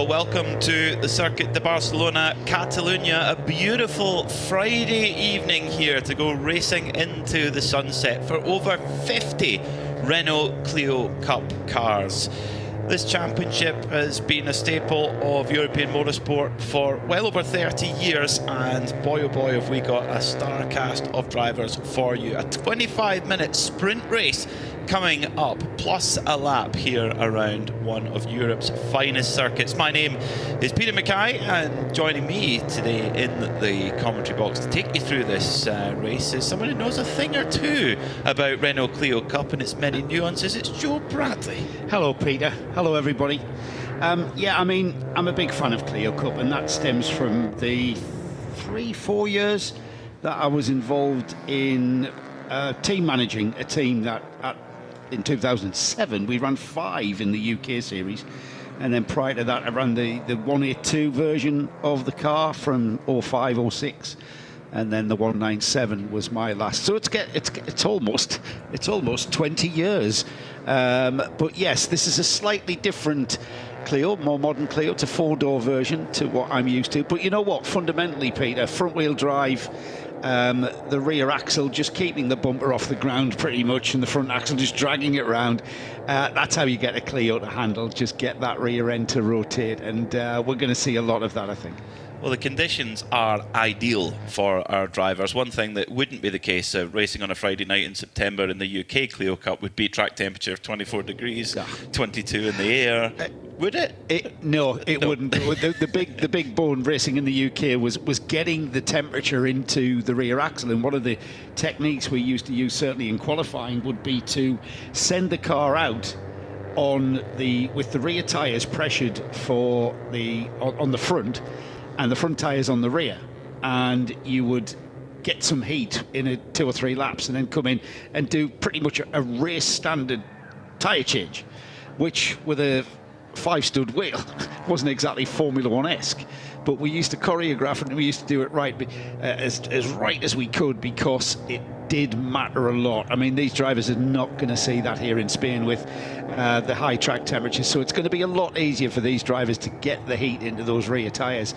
Well, welcome to the Circuit de Barcelona-Catalunya, a beautiful Friday evening here to go racing into the sunset for over 50 Renault Clio Cup cars. This championship has been a staple of European motorsport for well over 30 years, and boy oh boy have we got a star cast of drivers for you. A 25-minute sprint race coming up, plus a lap here around one of Europe's finest circuits. My name is Peter Mackay, and joining me today in the commentary box to take you through this race is someone who knows a thing or two about Renault Clio Cup and its many nuances. It's Joe Bradley. Hello, Peter. Hello, everybody. Yeah, I mean, I'm a big fan of Clio Cup, and that stems from the 3-4 years that I was involved in team managing a team that in 2007 we ran 5 in the UK series, and then prior to that I ran the 182 version of the car from 05, 06, and then the 197 was my last. So it's almost 20 years. But yes, this is a slightly different Clio, more modern Clio. It's a 4-door version to what I'm used to. But you know what? Fundamentally, Peter, front-wheel drive. The rear axle just keeping the bumper off the ground pretty much, and the front axle just dragging it around. That's how you get a Clio to handle. Just get that rear end to rotate, and we're going to see a lot of that, I think. Well, the conditions are ideal for our drivers. One thing that wouldn't be the case racing on a Friday night in September in the UK Clio Cup would be track temperature of 24 degrees, 22 in the air. Would it? No, it wouldn't. The big bone racing in the UK was getting the temperature into the rear axle, and one of the techniques we used to use, certainly in qualifying, would be to send the car out with the rear tyres pressured on the front, and the front tyres on the rear, and you would get some heat in 2 or 3 laps, and then come in and do pretty much a race standard tyre change, which with a 5-stud wheel wasn't exactly Formula 1-esque, but we used to choreograph it, and we used to do it right, as right as we could, because it did matter a lot. I mean, these drivers are not going to see that here in Spain with the high track temperatures, so it's going to be a lot easier for these drivers to get the heat into those rear tyres.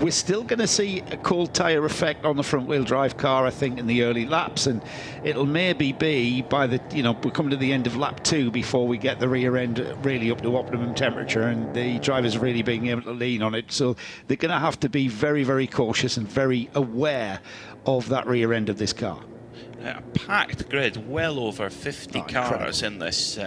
We're still going to see a cold tyre effect on the front-wheel drive car, I think, in the early laps, and it'll maybe be by we're coming to the end of lap 2 before we get the rear end really up to optimum temperature and the drivers really being able to lean on it. So they're going to have to be very, very cautious and very aware of that rear end of this car. A packed grid, well over 50 cars in this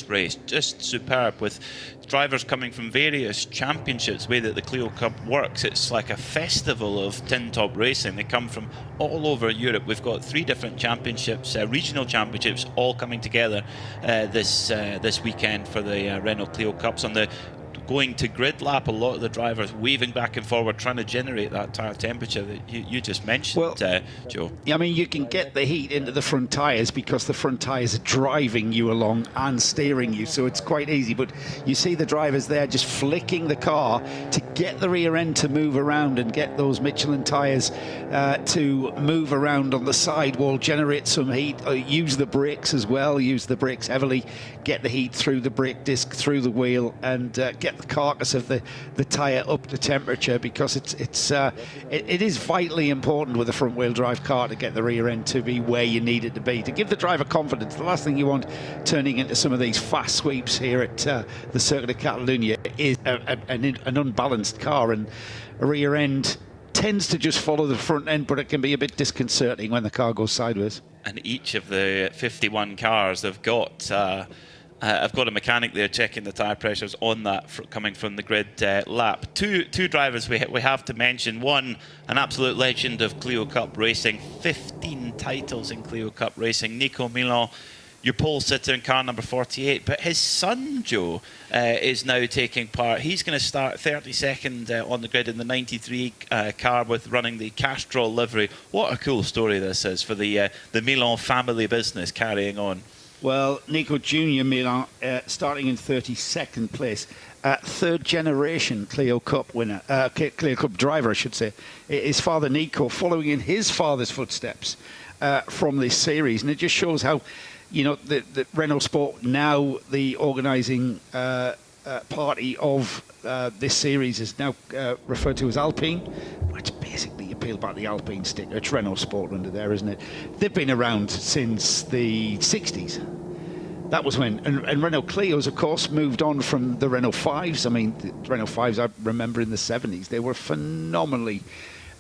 race. Just superb, with drivers coming from various championships. The way that the Clio Cup works, it's like a festival of tin top racing. They come from all over Europe. We've got 3 different championships, regional championships, all coming together this weekend for the Renault Clio Cups. On the going to grid lap, a lot of the drivers waving back and forward, trying to generate that tyre temperature that you just mentioned, Joe. I mean, you can get the heat into the front tyres because the front tyres are driving you along and steering you, so it's quite easy. But you see the drivers there just flicking the car to get the rear end to move around and get those Michelin tyres to move around on the sidewall, generate some heat, use the brakes as well, use the brakes heavily, get the heat through the brake disc, through the wheel, and get the carcass of the tyre up to temperature, because it is vitally important with a front wheel drive car to get the rear end to be where you need it to be, to give the driver confidence. The last thing you want turning into some of these fast sweeps here at the Circuit de Catalunya is an unbalanced car, and a rear end tends to just follow the front end, but it can be a bit disconcerting when the car goes sideways. And each of the 51 cars have got I've got a mechanic there checking the tyre pressures on that coming from the grid lap. Two drivers we have to mention. One, an absolute legend of Clio Cup racing, 15 titles in Clio Cup racing, Nico Milan, your pole sitter in car number 48. But his son, Joe, is now taking part. He's going to start 32nd on the grid in the 93 car with running the Castrol livery. What a cool story this is for the Milan family business carrying on. Well, Nico Junior Milan starting in 32nd place, 3rd generation Clio Cup winner, Clio Cup driver, I should say. His father Nico following in his father's footsteps from this series, and it just shows how, you know, the Renault Sport now, the organising party of this series is now referred to as Alpine, which basically you peel back the Alpine sticker. It's Renault Sport under there, isn't it? They've been around since the 60s. That was when, and Renault Clios, of course, moved on from the Renault 5s. I mean, the Renault 5s I remember in the 70s. They were phenomenally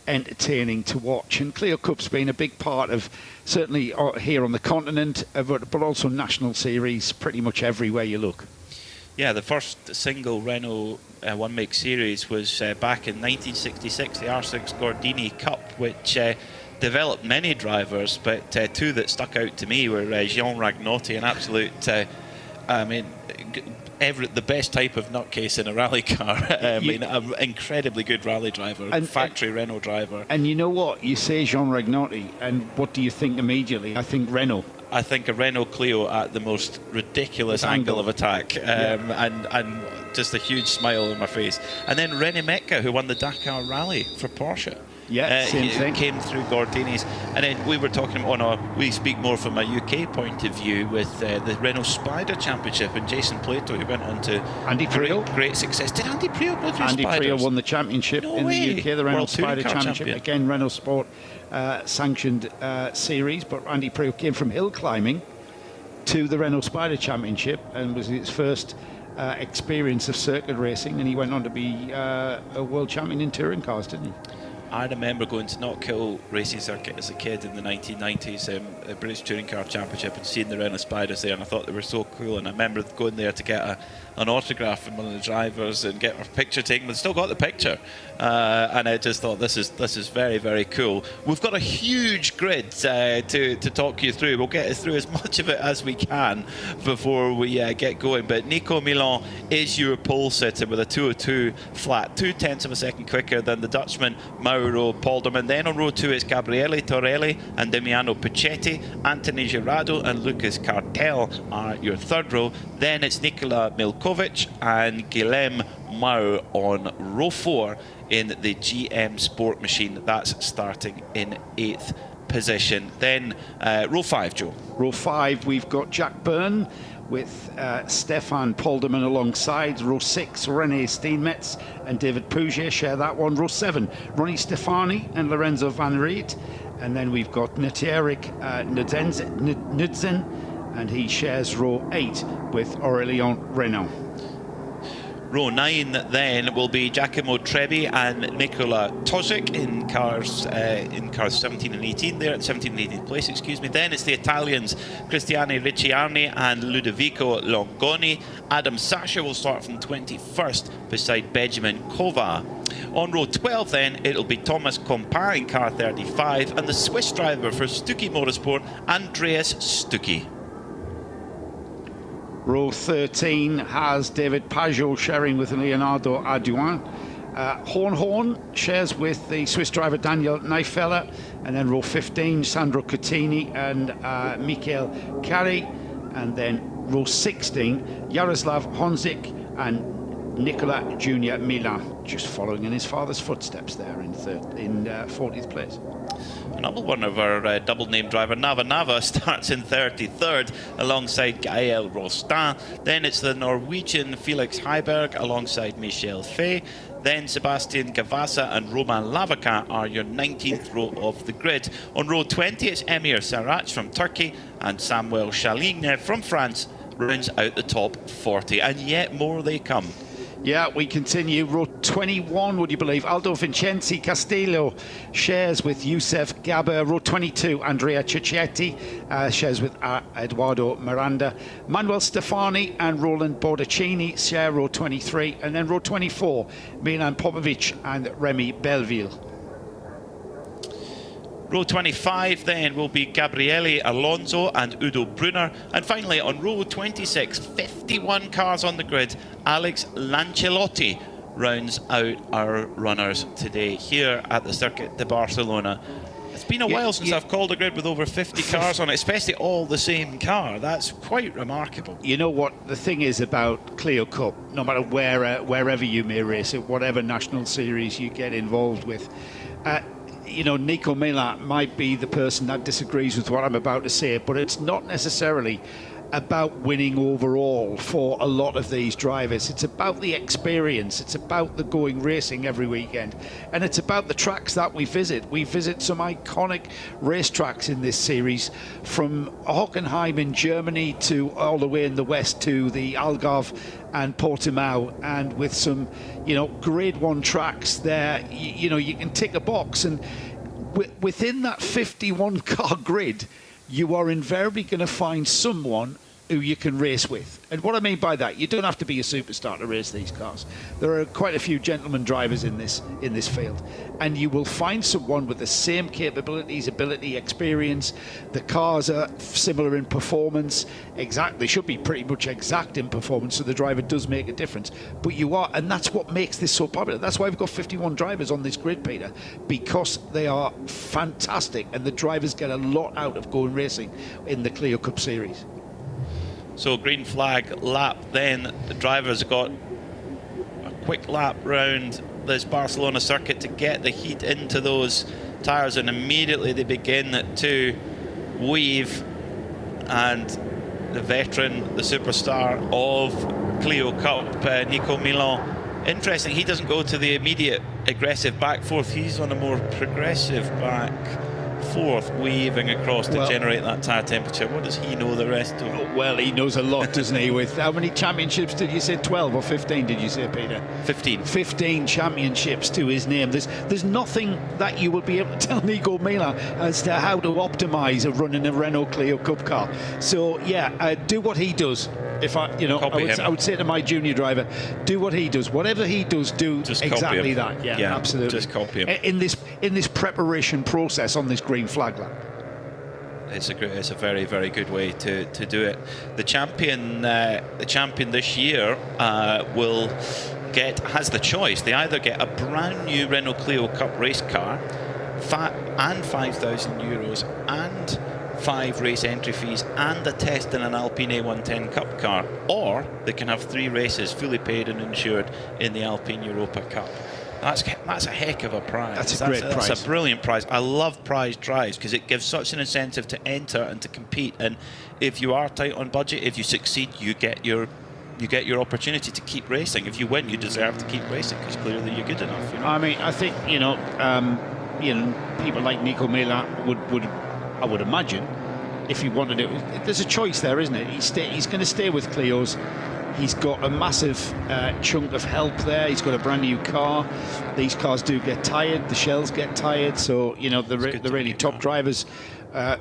entertaining to watch, and Clio Cup's been a big part of, certainly here on the continent, but also national series pretty much everywhere you look. Yeah, the first single Renault one-make series was back in 1966, the R6 Gordini Cup, which developed many drivers, but two that stuck out to me were Jean Ragnotti, an absolute, the best type of nutcase in a rally car. An incredibly good rally driver, and factory Renault driver. And you know what? You say Jean Ragnotti, and what do you think immediately? I think Renault. I think a Renault Clio at the most ridiculous angle of attack, and just a huge smile on my face. And then René Metka, who won the Dakar Rally for Porsche. Yeah, same thing. Came through Gordini's. And then we were talking we speak more from a UK point of view with the Renault Spider Championship, and Jason Plato, who went on to Andy Priaulx. Great success. Did Andy Priaulx go through Andy Spiders? Priaulx won the championship in the UK, the Renault Spider Championship. Again, Renault Sport sanctioned series, but Andy Priaulx came from hill climbing to the Renault Spider Championship and was his first experience of circuit racing, and he went on to be a world champion in touring cars, didn't he? I remember going to Knockhill Racing Circuit as a kid in the 1990s, a British Touring Car Championship, and seeing the Renault Spiders there, and I thought they were so cool. And I remember going there to get an autograph from one of the drivers and get a picture taken. But still got the picture, and I just thought this is very, very cool. We've got a huge grid to talk you through. We'll get through as much of it as we can before we get going. But Nico Milan is your pole sitter with a 2:02 flat, 0.2 of a second quicker than the Dutchman Mauro Podium. And then on row 2 it's Gabriele Torelli and Damiano Pichetti. Anthony Girardo and Lucas Cartel are your third row. Then it's Nikola Milkovic and Guillaume Mau on row 4 in the GM Sport Machine. That's starting in 8th position. Then row 5, Joe. Row 5, we've got Jack Byrne with Stefan Polderman alongside. Row 6, René Steenmetz and David Pouget share that one. Row 7, Ronnie Stefani and Lorenzo Van Riet. And then we've got Natierik Knudsen, and he shares row 8 with Aurélien Renault. Row 9 then will be Giacomo Trebi and Nicola Tozic in cars 17 and 18 there, at 17 and 18th place, excuse me. Then it's the Italians Cristiane Ricciardi and Ludovico Longoni. Adam Sasha will start from 21st beside Benjamin Kova. On row 12 then, it'll be Thomas Compa in car 35 and the Swiss driver for Stucky Motorsport, Andreas Stucky. Row 13 has David Pajot sharing with Leonardo Ardouin. Horn shares with the Swiss driver Daniel Neifeller. And then row 15, Sandro Cottini and Michael Carey. And then row 16, Jaroslav Honzik and Nicola Junior Milan, just following in his father's footsteps there in 40th place. Another one of our double name driver, Nava starts in 33rd alongside Gaël Rostin. Then it's the Norwegian Felix Heiberg alongside Michel Fay. Then Sebastian Gavasa and Roman Lavaca are your 19th row of the grid. On row 20 it's Emir Sarach from Turkey and Samuel Chaligne from France rounds out the top 40, and yet more they come. Yeah, we continue. Row 21, would you believe? Aldo Vincenzi Castillo shares with Youssef Gaber. Row 22, Andrea Cicchetti shares with Eduardo Miranda. Manuel Stefani and Roland Bordacini share row 23. And then row 24, Milan Popovic and Remy Belleville. Row 25 then will be Gabriele Alonso and Udo Brunner. And finally on row 26, 51 cars on the grid, Alex Lancelotti rounds out our runners today here at the Circuit de Barcelona. It's been a while since I've called a grid with over 50 cars on it, especially all the same car. That's quite remarkable. You know what the thing is about Clio Cup, no matter wherever you may race it, whatever national series you get involved with, you know, Nico Milan might be the person that disagrees with what I'm about to say, but it's not necessarily about winning overall for a lot of these drivers. It's about the experience. It's about the going racing every weekend. And it's about the tracks that we visit. We visit some iconic racetracks in this series, from Hockenheim in Germany to all the way in the west to the Algarve and Portimao, and with some, grade 1 tracks there, you can tick a box, and within that 51 car grid, you are invariably going to find someone who you can race with. And what I mean by that, you don't have to be a superstar to race these cars. There are quite a few gentleman drivers in this field, and you will find someone with the same capabilities, ability, experience. The cars are similar in performance. They should be pretty much exact in performance, so the driver does make a difference. But and that's what makes this so popular. That's why we've got 51 drivers on this grid, Peter, because they are fantastic, and the drivers get a lot out of going racing in the Clio Cup Series. So green flag lap, then the drivers got a quick lap round this Barcelona circuit to get the heat into those tyres, and immediately they begin to weave, and the veteran, the superstar of Clio Cup, Nico Milan. Interesting, he doesn't go to the immediate aggressive back fourth, he's on a more progressive back fourth, weaving across to generate that tyre temperature. What does he know the rest of? Well, he knows a lot, doesn't he? With how many championships did you say? 12 or 15 did you say, Peter? 15. 15 championships to his name. There's nothing that you will be able to tell Nico Milan as to how to optimise running a Renault Clio Cup car. So yeah, do what he does. If I would say to my junior driver, do what he does. Whatever he does, do just exactly that. Yeah, absolutely. Just copy him. In this preparation process on this green flag lap. It's a very, very good way to do it. The champion this year has the choice. They either get a brand new Renault Clio Cup race car, and €5,000 and 5 race entry fees and a test in an Alpine A110 Cup car, or they can have 3 races fully paid and insured in the Alpine Europa Cup. That's a heck of a prize. That's a great prize. That's a brilliant prize. I love prize drives because it gives such an incentive to enter and to compete. And if you are tight on budget, if you succeed, you get your opportunity to keep racing. If you win, you deserve to keep racing because clearly you're good enough. I mean, I think people like Nico Milan I would imagine, if he wanted it, there's a choice there, isn't it? He's going to stay with Clios. He's got a massive chunk of help there. He's got a brand new car. These cars do get tired. The shells get tired. So, the really top drivers,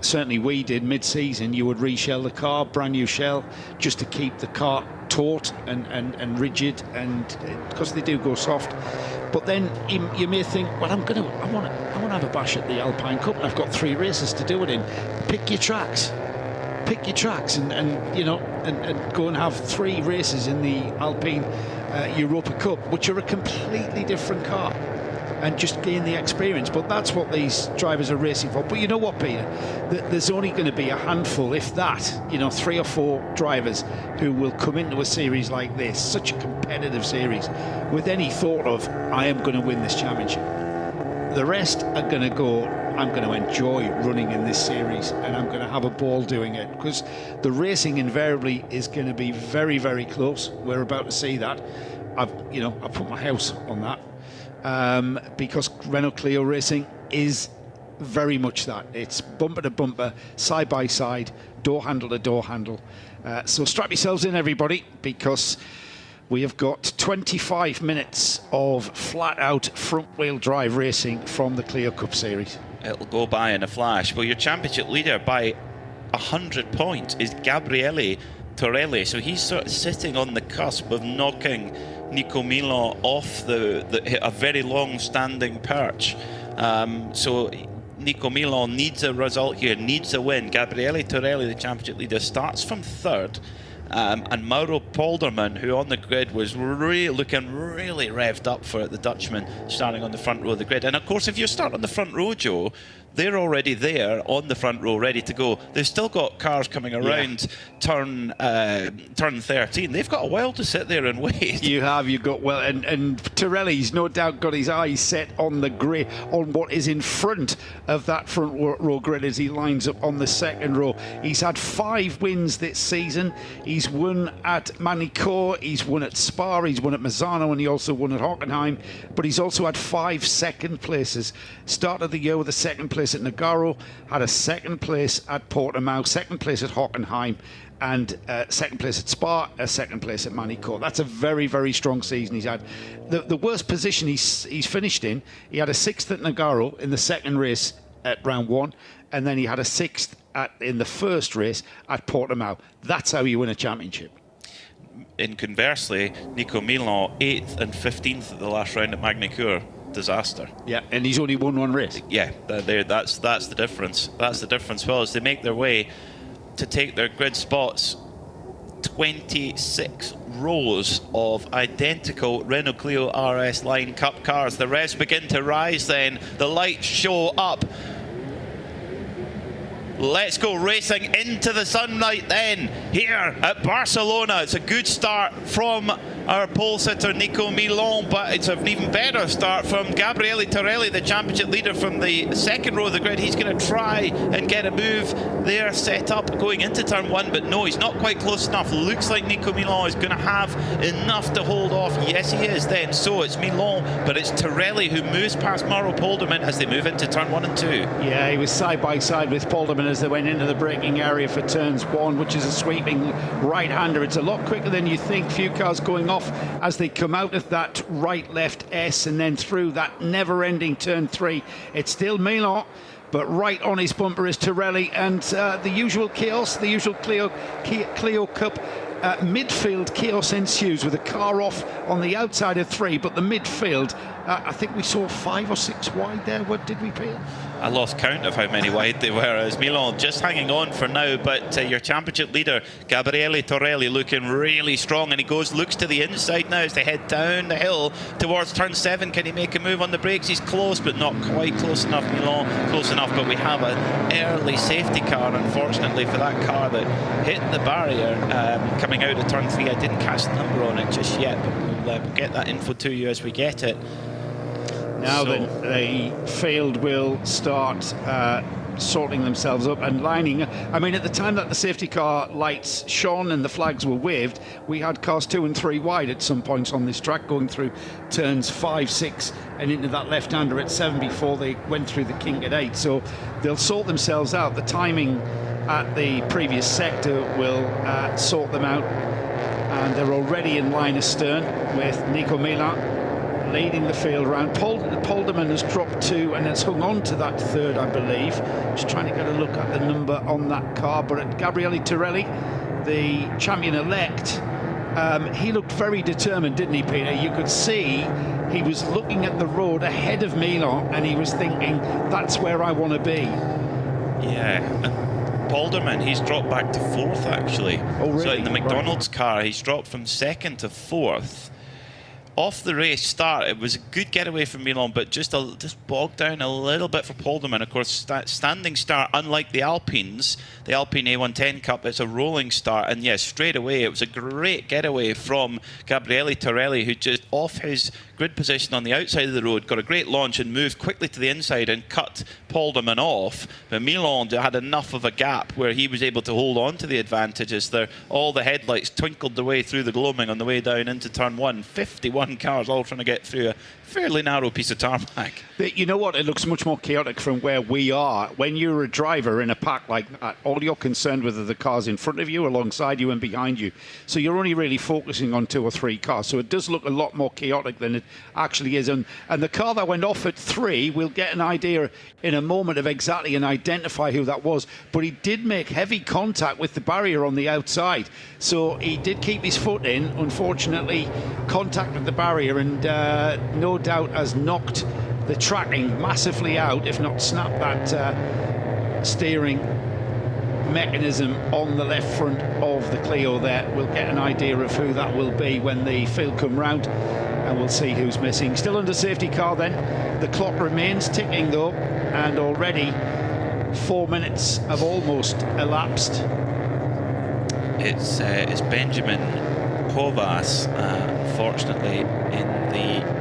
certainly we did mid-season, you would reshell the car, brand new shell, just to keep the car taut and rigid, and because they do go soft. But then you may think, well, I want to have a bash at the Alpine Cup, and I've got 3 races to do it in. Pick your tracks, and go and have 3 races in the Alpine Europa Cup, which are a completely different car, and just gain the experience. But that's what these drivers are racing for. But you know what, Peter? There's only going to be a handful, if that, 3 or 4 drivers who will come into a series like this, such a competitive series, with any thought of, I am going to win this championship. The rest are going to go, I'm going to enjoy running in this series, and I'm going to have a ball doing it, because the racing invariably is going to be very, very close. We're about to see that. I've put my house on that. Because Renault Clio racing is very much that. It's bumper to bumper, side by side, door handle to door handle. So strap yourselves in, everybody, because we have got 25 minutes of flat-out front-wheel drive racing from the Clio Cup Series. It'll go by in a flash. Well, your championship leader by 100 points is Gabriele Torelli. So he's sort of sitting on the cusp of knocking Nico Milan off a very long-standing perch. So Nico Milan needs a result here, needs a win. Gabriele Torelli, the championship leader, starts from 3rd and Mauro Polderman, who on the grid was looking really revved up for it, the Dutchman starting on the front row of the grid. And of course, if you start on the front row, Joe, they're already there on the front row, ready to go. They've still got cars coming around turn 13. They've got a while to sit there and wait. You've got, well, and Torelli's no doubt got his eyes set on the grid, on what is in front of that front row grid as he lines up on the second row. He's had 5 wins this season. He's won at Manicourt, he's won at Spa, he's won at Misano, and he also won at Hockenheim. But he's also had 5 second places. Started the year with a second place at Nogaro, had a second place at Portimao, second place at Hockenheim, and second place at Spa, a second place at Manicourt. That's a very, very strong season he's had. The worst position he's finished in, he had a 6th at Nogaro in the second race at round 1, and then he had a 6th in the first race at Portimao. That's how you win a championship. And conversely, Nico Milan 8th and 15th at the last round at Magny-Cours. Disaster. Yeah, and he's only won 1 race. Yeah, that's the difference. That's the difference. Well, as they make their way to take their grid spots, 26 rows of identical Renault Clio RS Line Cup cars. The revs begin to rise then. The lights show up. Let's go racing into the sunlight then, here at Barcelona. It's a good start from our pole sitter Nico Milan, but it's an even better start from Gabriele Torelli, the championship leader from the second row of the grid. He's going to try and get a move there set up going into turn 1, but no, he's not quite close enough. Looks like Nico Milan is going to have enough to hold off. Yes, he is then. So it's Milan, but it's Torelli who moves past Mauro Polderman as they move into turn 1 and 2. Yeah, he was side by side with Polderman as they went into the braking area for turns 1, which is a sweeping right-hander. It's a lot quicker than you think. Few cars going off as they come out of that right-left S and then through that never-ending turn 3. It's still Milan, but right on his bumper is Torelli, and the usual chaos, the usual Clio Cup midfield chaos ensues with a car off on the outside of 3, but the midfield, I think we saw 5 or 6 wide there. What did we, Peter? I lost count of how many wide they were, as Milan just hanging on for now, but your championship leader Gabriele Torelli looking really strong, and he looks to the inside now as they head down the hill towards turn 7. Can he make a move on the brakes? He's close, but not quite close enough. Milan close enough, but we have an early safety car, unfortunately, for that car that hit the barrier coming out of turn 3. I didn't catch the number on it just yet, but we'll get that info to you as we get it. Now the field will start sorting themselves up and lining. I mean, at the time that the safety car lights shone and the flags were waved, we had cars 2 and 3 wide at some points on this track, going through turns 5, 6 and into that left-hander at 7 before they went through the kink at 8. So they'll sort themselves out. The timing at the previous sector will sort them out, and they're already in line astern with Nico Milan leading the field round. Polderman has dropped 2 and has hung on to that 3rd, I believe. Just trying to get a look at the number on that car. But at Gabriele Torelli, the champion-elect, he looked very determined, didn't he, Peter? You could see he was looking at the road ahead of Milan and he was thinking, that's where I want to be. Yeah. Polderman, he's dropped back to 4th, actually. Oh, really? So in the McDonald's car, he's dropped from 2nd to 4th. Off the race start, it was a good getaway from Milan, but just bogged down a little bit for Polderman. Of course, standing start, unlike the Alpines, the Alpine A110 Cup, it's a rolling start. And yes, straight away, it was a great getaway from Gabriele Torelli, who just off his grid position on the outside of the road, got a great launch and moved quickly to the inside and cut Polderman off. But Milan had enough of a gap where he was able to hold on to the advantages there. All the headlights twinkled their way through the gloaming on the way down into turn 1. 51 cars all trying to get through a fairly narrow piece of tarmac. But you know what? It looks much more chaotic from where we are. When you're a driver in a pack like that, all you're concerned with are the cars in front of you, alongside you and behind you. So you're only really focusing on 2 or 3 cars. So it does look a lot more chaotic than it actually is. And the car that went off at 3, we'll get an idea in a moment of exactly and identify who that was. But he did make heavy contact with the barrier on the outside. So he did keep his foot in. Unfortunately, contacted the barrier and no doubt has knocked the tracking massively out, if not snapped that steering mechanism on the left front of the Clio there. We'll get an idea of who that will be when the field come round, and we'll see who's missing. Still under safety car then. The clock remains ticking though, and already 4 minutes have almost elapsed. It's Benjamin Kovas, unfortunately, in the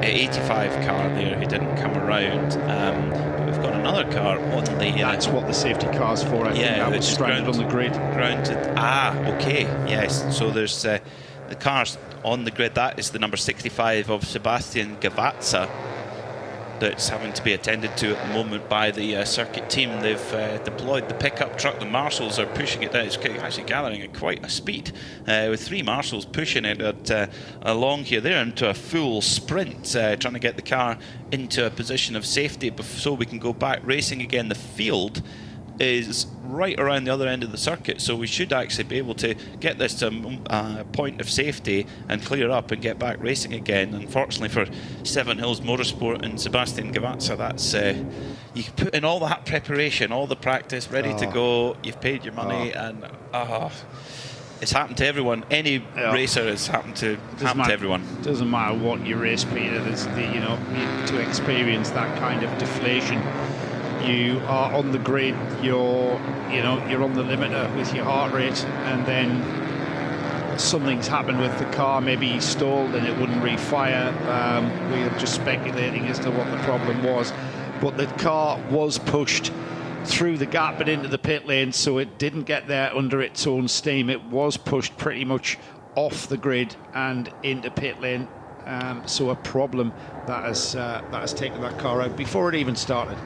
85 car there, who didn't come around. But we've got another car on the... That's what the safety car's for, I think. That was stranded on the grid. Grounded. Okay, yes. So there's the cars on the grid. That is the number 65 of Sebastian Gavazza that's having to be attended to at the moment by the circuit team. They've deployed the pickup truck. The marshals are pushing it down. It's actually gathering at quite a speed, with 3 marshals pushing it along here. They're into a full sprint, trying to get the car into a position of safety so we can go back racing again. The field is right around the other end of the circuit, so we should actually be able to get this to a point of safety and clear up and get back racing again. Unfortunately for Seven Hills Motorsport and Sebastian Gavazza, that's you can put in all that preparation, all the practice, ready to go, you've paid your money, and it's happened to everyone. Any racer has happened to everyone. Doesn't matter what you race, Peter. There's to experience that kind of deflation. You are on the grid, you're on the limiter with your heart rate, and then something's happened with the car. Maybe he stalled and it wouldn't refire. We are just speculating as to what the problem was, but the car was pushed through the gap and into the pit lane, so it didn't get there under its own steam. It was pushed pretty much off the grid and into pit lane. So a problem that has taken that car out before it even started.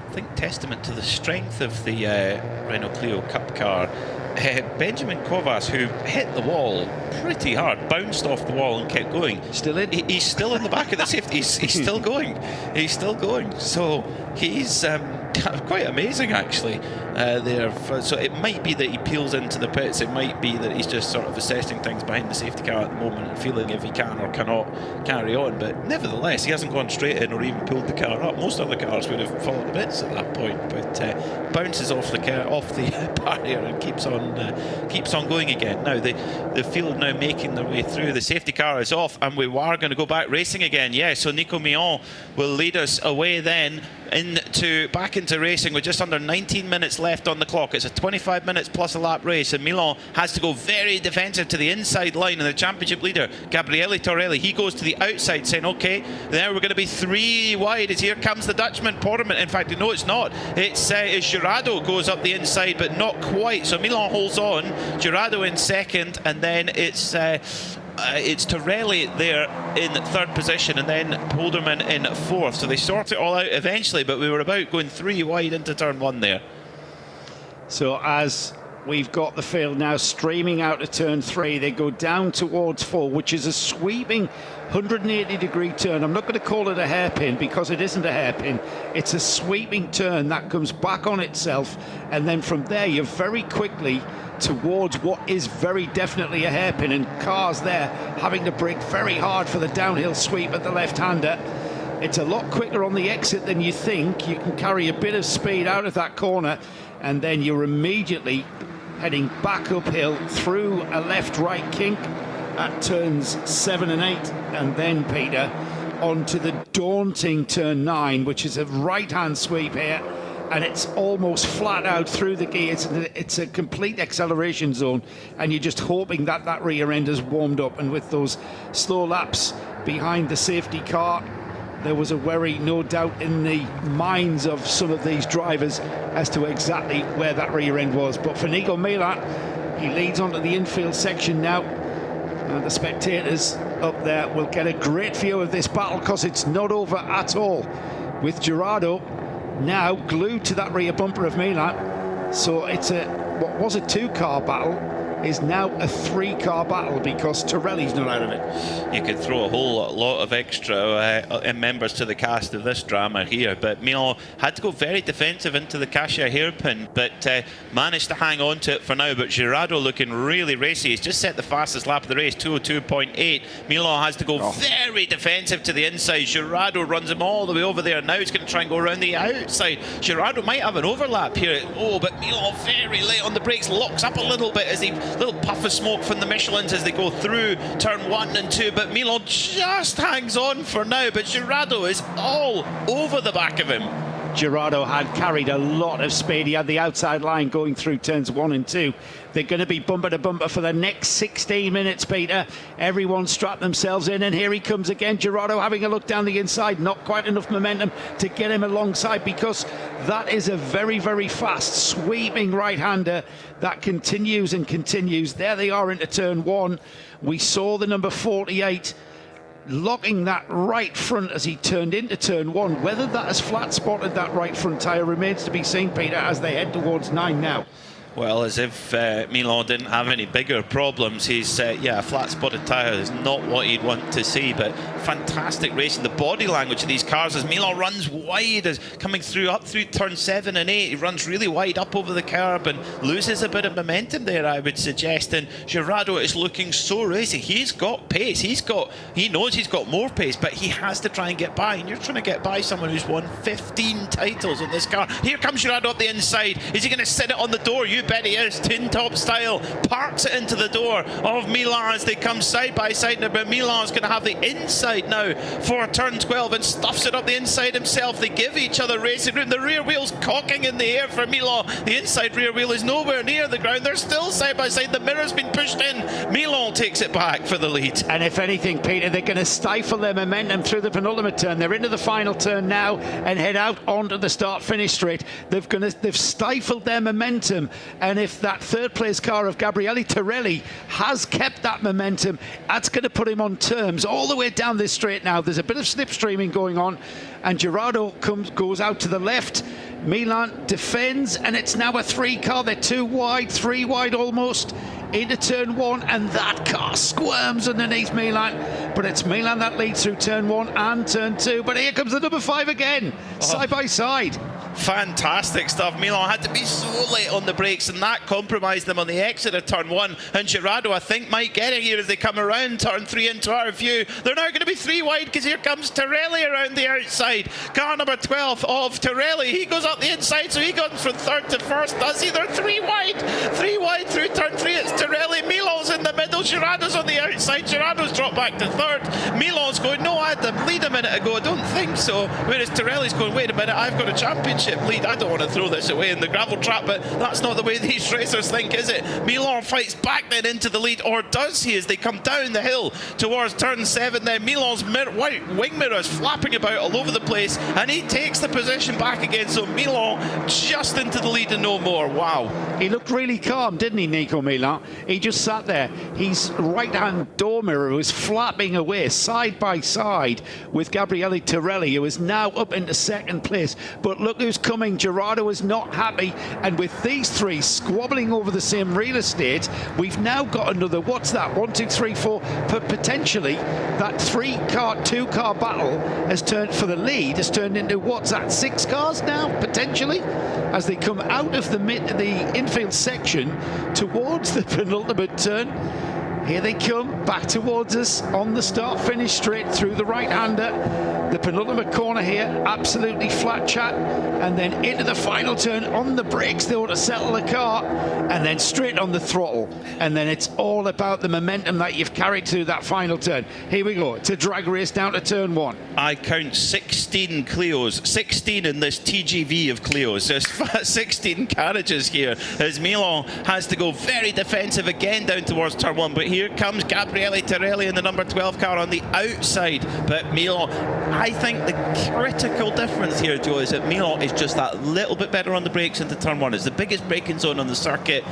I think testament to the strength of the Renault Clio Cup car. Benjamin Kovas, who hit the wall pretty hard, bounced off the wall and kept going. Still in? He's still in the back of the safety. He's still going. He's still going. So he's quite amazing, actually. So it might be that he peels into the pits. It might be that he's just sort of assessing things behind the safety car at the moment and feeling if he can or cannot carry on. But nevertheless, he hasn't gone straight in or even pulled the car up. Most other cars would have fallen to bits at that point. But bounces off the barrier and keeps on going again. Now the field now making their way through. The safety car is off, and we are going to go back racing again. Yeah, so Nico Millon will lead us away then back into racing with just under 19 minutes left on the clock. It's a 25 minutes plus a lap race, and Millon has to go very defensive to the inside line, and the championship leader Gabriele Torelli, he goes to the outside saying, okay, there we're going to be 3 wide as here comes the Dutchman Podium. In fact, no, it's not. It's Jurado goes up the inside, but not quite. So Millon holds on, Jurado in second, and then it's Torelli there in 3rd position, and then Polderman in 4th. So they sort it all out eventually, but we were about going 3 wide into turn 1 there. So as we've got the field now streaming out of turn 3, they go down towards 4, which is a sweeping 180-degree turn. I'm not going to call it a hairpin because it isn't a hairpin. It's a sweeping turn that comes back on itself, and then from there you're very quickly towards what is very definitely a hairpin, and cars there having to brake very hard for the downhill sweep at the left-hander. It's a lot quicker on the exit than you think. You can carry a bit of speed out of that corner, and then you're immediately heading back uphill through a left-right kink at turns 7 and 8, and then, Peter, onto the daunting turn 9, which is a right-hand sweep here, and it's almost flat out through the gears. It's a complete acceleration zone, and you're just hoping that that rear end has warmed up. And with those slow laps behind the safety car, there was a worry, no doubt, in the minds of some of these drivers as to exactly where that rear end was. But for Nico Millon, he leads onto the infield section now, and the spectators up there will get a great view of this battle, because it's not over at all, with Jurado now glued to that rear bumper of Millon. So it's what was a 2-car battle is now a 3-car battle because Torelli's not out of it. You could throw a whole lot of extra members to the cast of this drama here, but Milan had to go very defensive into the Cassia hairpin, but managed to hang on to it for now. But Girardo looking really racy. He's just set the fastest lap of the race, 2:02.8. Milan has to go very defensive to the inside. Girardo runs him all the way over there. Now he's going to try and go around the outside. Girardo might have an overlap here. Oh, but Milan very late on the brakes, locks up a little bit as he little puff of smoke from the Michelins as they go through turn 1 and 2. But Milan just hangs on for now. But Girardo is all over the back of him. Girardo had carried a lot of speed. He had the outside line going through turns 1 and 2. They're going to be bumper to bumper for the next 16 minutes, Peter. Everyone strapped themselves in, and here he comes again. Girardo having a look down the inside. Not quite enough momentum to get him alongside, because that is a very, very fast, sweeping right-hander that continues and continues. There they are into turn 1. We saw the number 48 locking that right front as he turned into turn 1. Whether that has flat spotted that right front tyre remains to be seen, Peter, as they head towards 9 now. Well, as if Milan didn't have any bigger problems. He's, yeah, a flat-spotted tyre is not what he'd want to see, but fantastic racing. The body language of these cars as Milan runs wide, as coming through up through turn 7 and 8. He runs really wide up over the curb and loses a bit of momentum there, I would suggest. And Girardo is looking so racy. He's got pace. He knows he's got more pace, but he has to try and get by. And you're trying to get by someone who's won 15 titles in this car. Here comes Girardo up the inside. Is he going to sit it on the door? You bet he is. Tin top style, parks it into the door of Milan as they come side by side now, but Milan's going to have the inside now for turn 12 and stuffs it up the inside himself. They give each other racing room. The rear wheel's cocking in the air for Milan. The inside rear wheel is nowhere near the ground. They're still side by side. The mirror's been pushed in. Milan takes it back for the lead. And if anything, Peter, they're going to stifle their momentum through the penultimate turn. They're into the final turn now and head out onto the start-finish straight. They've stifled their momentum, and if that third place car of Gabriele Torelli has kept that momentum, that's going to put him on terms all the way down this straight now. There's a bit of slipstreaming going on, and Girardo goes out to the left. Milan defends, and it's now a 3 car. They're 2 wide, 3 wide almost into turn 1, and that car squirms underneath Milan, but it's Milan that leads through turn 1 and turn 2. But here comes the number 5 again, side by side. Fantastic stuff. Milan had to be so late on the brakes, and that compromised them on the exit of turn 1. And Girardo, I think, might get it here as they come around turn 3 into our view. They're now going to be 3 wide because here comes Torelli around the outside. Car number 12 of Torelli. He goes up the inside, so he goes from 3rd to 1st. Does he? They're 3 wide. 3 wide through turn 3. It's Torelli. Milan's in the middle. Girardo's on the outside. Girardo's dropped back to 3rd. Milan's going, no, I had the lead a minute ago. I don't think so. Whereas Torelli's going, wait a minute, I've got a championship lead. I don't want to throw this away in the gravel trap, but that's not the way these racers think, is it? Milan fights back then into the lead, or does he, as they come down the hill towards turn 7 then. Milan's white wing mirrors flapping about all over the place, and he takes the position back again, so Milan just into the lead and no more. Wow. He looked really calm, didn't he, Nico Milan? He just sat there. His right-hand door mirror was flapping away side by side with Gabriele Torelli, who is now up into 2nd place. But look who's coming. Girardo is not happy, and with these 3 squabbling over the same real estate, we've now got another, what's that, 1, 2, 3, 4, but potentially that 2-car battle has turned for the lead, has turned into, what's that, 6 cars now, potentially, as they come out of the infield section towards the penultimate turn. Here they come, back towards us on the start-finish straight through the right-hander. The penultimate corner here, absolutely flat chat, and then into the final turn on the brakes. They ought to settle the car, and then straight on the throttle. And then it's all about the momentum that you've carried through that final turn. Here we go, it's a drag race down to turn 1. I count 16 Clios, 16 in this TGV of Clios. There's 16 carriages here, as Milan has to go very defensive again down towards turn 1, but Here comes Gabriele Torelli in the number 12 car on the outside, but Milan, I think the critical difference here, Joe, is that Milan is just that little bit better on the brakes into turn one. It's the biggest braking zone on the circuit,